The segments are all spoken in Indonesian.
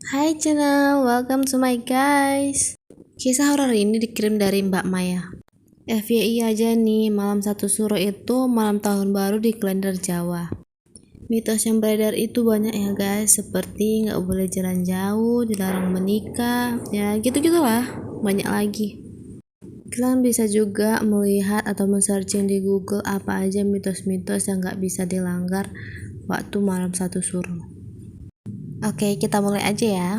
Hai channel, welcome to my guys. Kisah horor ini dikirim dari Mbak Maya. FYI aja nih, malam satu suro itu malam tahun baru di kalender Jawa. Mitos yang beredar itu banyak ya guys, seperti nggak boleh jalan jauh, dilarang menikah, ya gitu-gitulah, banyak lagi. Kalian bisa juga melihat atau men-searching di Google apa aja mitos-mitos yang nggak bisa dilanggar waktu malam satu suro. Oke, kita mulai aja ya.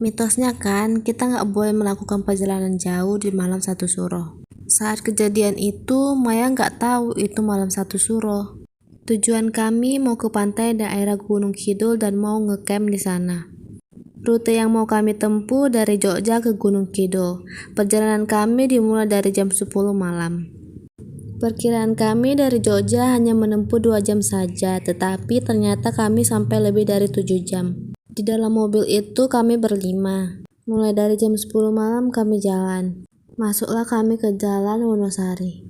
Mitosnya kan, kita nggak boleh melakukan perjalanan jauh di malam satu suro. Saat kejadian itu, Maya nggak tahu itu malam satu suro. Tujuan kami mau ke pantai daerah Gunung Kidul dan mau ngecamp di sana. Rute yang mau kami tempuh dari Jogja ke Gunung Kidul. Perjalanan kami dimulai dari jam 10 malam. Perkiraan kami dari Jogja hanya menempuh 2 jam saja, tetapi ternyata kami sampai lebih dari 7 jam. Di dalam mobil itu kami berlima. Mulai dari jam 10 malam kami jalan. Masuklah kami ke jalan Wonosari.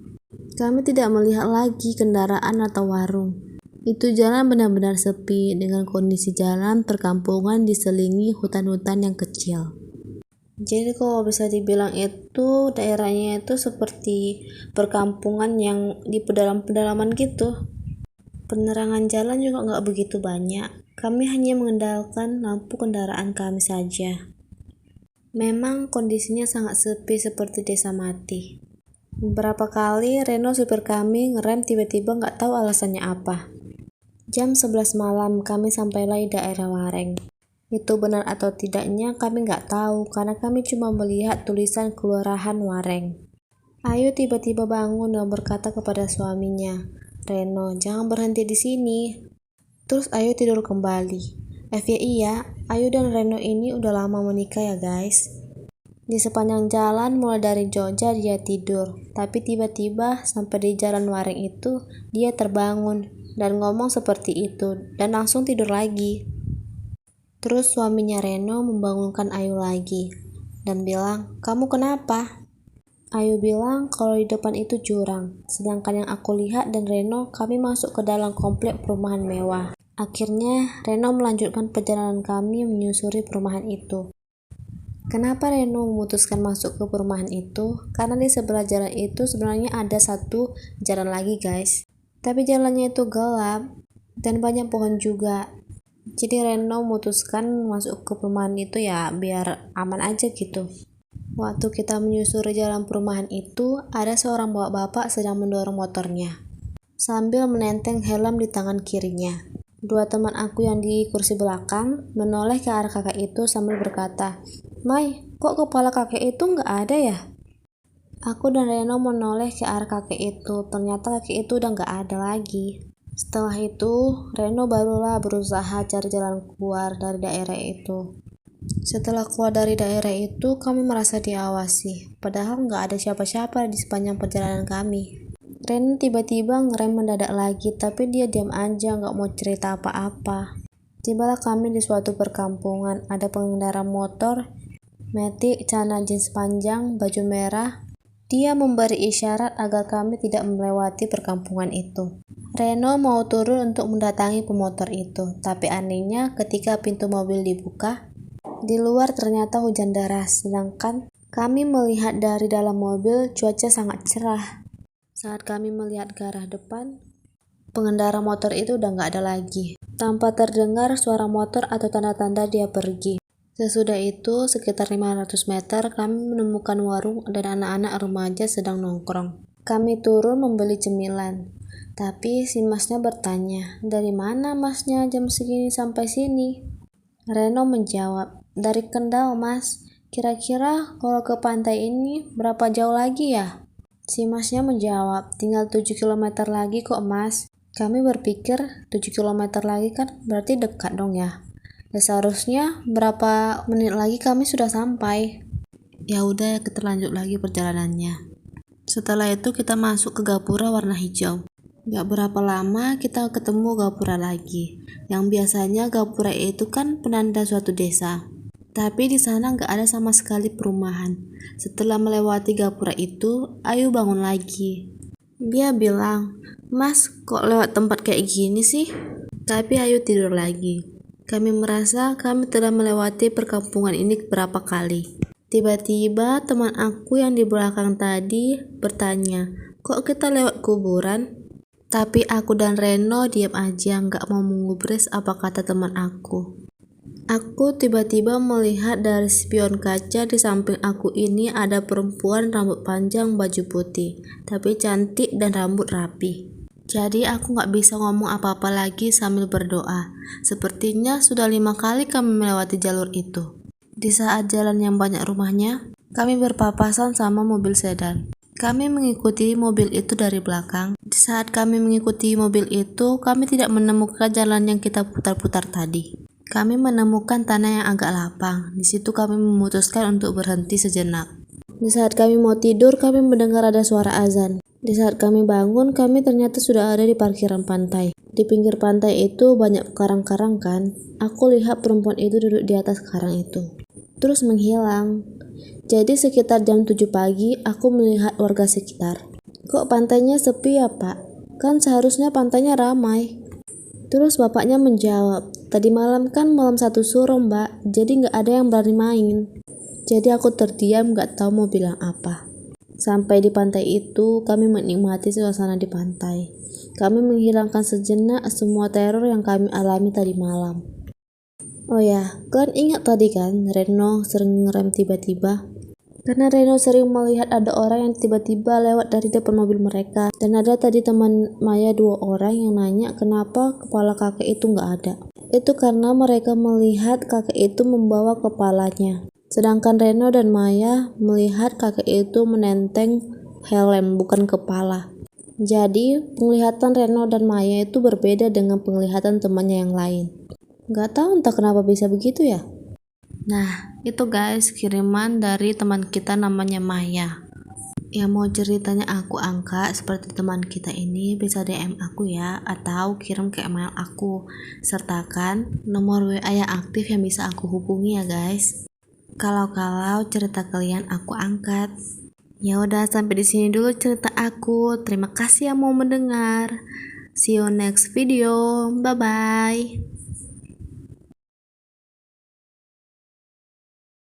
Kami tidak melihat lagi kendaraan atau warung. Itu jalan benar-benar sepi dengan kondisi jalan perkampungan diselingi hutan-hutan yang kecil. Jadi kalau bisa dibilang itu daerahnya itu seperti perkampungan yang di pedalaman-pedalaman gitu. Penerangan jalan juga nggak begitu banyak. Kami hanya mengandalkan lampu kendaraan kami saja. Memang kondisinya sangat sepi seperti desa mati. Beberapa kali Reno supir kami ngerem tiba-tiba nggak tahu alasannya apa. Jam 11 malam kami sampailah di daerah Wareng. Itu benar atau tidaknya kami nggak tahu karena kami cuma melihat tulisan Kelurahan Wareng. Ayu tiba-tiba bangun dan berkata kepada suaminya, "Reno, jangan berhenti di sini." Terus Ayu tidur kembali. FYI ya, Ayu dan Reno ini udah lama menikah ya guys. Di sepanjang jalan mulai dari Jogja dia tidur, tapi tiba-tiba sampai di jalan Wareng itu dia terbangun dan ngomong seperti itu dan langsung tidur lagi. Terus suaminya Reno membangunkan Ayu lagi dan bilang, "Kamu kenapa?" Ayu bilang kalau di depan itu jurang, sedangkan yang aku lihat dan Reno kami masuk ke dalam komplek perumahan mewah. Akhirnya Reno melanjutkan perjalanan kami menyusuri perumahan itu. Kenapa Reno memutuskan masuk ke perumahan itu? Karena di sebelah jalan itu sebenarnya ada satu jalan lagi guys. Tapi jalannya itu gelap dan banyak pohon juga. Jadi Reno memutuskan masuk ke perumahan itu ya biar aman aja gitu. Waktu kita menyusuri jalan perumahan itu, ada seorang bapak-bapak sedang mendorong motornya sambil menenteng helm di tangan kirinya. Dua teman aku yang di kursi belakang menoleh ke arah kakek itu sambil berkata, "Mai, kok kepala kakek itu nggak ada ya?" Aku dan Reno menoleh ke arah kakek itu, ternyata kakek itu udah nggak ada lagi. Setelah itu, Reno barulah berusaha cari jalan keluar dari daerah itu. Setelah keluar dari daerah itu, kami merasa diawasi, padahal nggak ada siapa-siapa di sepanjang perjalanan kami. Reno tiba-tiba ngerem mendadak lagi, tapi dia diam aja, nggak mau cerita apa-apa. Tibalah kami di suatu perkampungan, ada pengendara motor, metik, celana jeans panjang, baju merah. Dia memberi isyarat agar kami tidak melewati perkampungan itu. Reno mau turun untuk mendatangi pemotor itu, tapi anehnya ketika pintu mobil dibuka, di luar ternyata hujan deras, sedangkan kami melihat dari dalam mobil cuaca sangat cerah. Saat kami melihat ke arah depan, pengendara motor itu udah nggak ada lagi. Tanpa terdengar suara motor atau tanda-tanda dia pergi. Sesudah itu, sekitar 500 meter, kami menemukan warung dan anak-anak remaja sedang nongkrong. Kami turun membeli cemilan. Tapi si masnya bertanya, "Dari mana masnya jam segini sampai sini?" Reno menjawab, "Dari Kendal mas. Kira-kira kalau ke pantai ini berapa jauh lagi ya?" Si masnya menjawab, "Tinggal 7 km lagi kok mas." Kami berpikir 7 km lagi kan berarti dekat dong ya. Ya seharusnya berapa menit lagi kami sudah sampai. Ya udah kita lanjut lagi perjalanannya. Setelah itu kita masuk ke gapura warna hijau. Gak berapa lama kita ketemu gapura lagi. Yang biasanya gapura itu kan penanda suatu desa. Tapi di sana gak ada sama sekali perumahan. Setelah melewati gapura itu, Ayu bangun lagi. Dia bilang, "Mas, kok lewat tempat kayak gini sih?" Tapi Ayu tidur lagi. Kami merasa kami telah melewati perkampungan ini beberapa kali. Tiba-tiba teman aku yang di belakang tadi bertanya, "Kok kita lewat kuburan?" Tapi aku dan Reno diam aja, nggak mau mengubris apa kata teman aku. Aku tiba-tiba melihat dari spion kaca di samping aku ini ada perempuan rambut panjang baju putih, tapi cantik dan rambut rapi. Jadi aku nggak bisa ngomong apa-apa lagi sambil berdoa. Sepertinya sudah 5 kali kami melewati jalur itu. Di saat jalan yang banyak rumahnya, kami berpapasan sama mobil sedan. Kami mengikuti mobil itu dari belakang. Di saat kami mengikuti mobil itu, kami tidak menemukan jalan yang kita putar-putar tadi. Kami menemukan tanah yang agak lapang. Di situ kami memutuskan untuk berhenti sejenak. Di saat kami mau tidur, kami mendengar ada suara azan. Di saat kami bangun, kami ternyata sudah ada di parkiran pantai. Di pinggir pantai itu banyak karang-karang kan. Aku lihat perempuan itu duduk di atas karang itu, terus menghilang. Jadi sekitar jam 7 pagi, aku melihat warga sekitar. Kok pantainya sepi ya pak? Kan seharusnya pantainya ramai. Terus bapaknya menjawab, tadi malam kan malam 1 suro mbak, jadi nggak ada yang berani main. Jadi aku terdiam nggak tahu mau bilang apa. Sampai di pantai itu, kami menikmati suasana di pantai. Kami menghilangkan sejenak semua teror yang kami alami tadi malam. Oh ya, kalian ingat tadi kan Reno sering ngerem tiba-tiba? Karena Reno sering melihat ada orang yang tiba-tiba lewat dari depan mobil mereka. Dan ada tadi teman Maya 2 orang yang nanya kenapa kepala kakek itu nggak ada. Itu karena mereka melihat kakek itu membawa kepalanya. Sedangkan Reno dan Maya melihat kakek itu menenteng helm bukan kepala. Jadi penglihatan Reno dan Maya itu berbeda dengan penglihatan temannya yang lain. Nggak tahu entah kenapa bisa begitu ya. Nah, itu guys kiriman dari teman kita namanya Maya. Yang mau ceritanya aku angkat seperti teman kita ini bisa DM aku ya, atau kirim ke email aku. Sertakan nomor WA yang aktif yang bisa aku hubungi ya guys. Kalau cerita kalian aku angkat. Ya udah sampai di sini dulu cerita aku. Terima kasih yang mau mendengar. See you next video. Bye bye.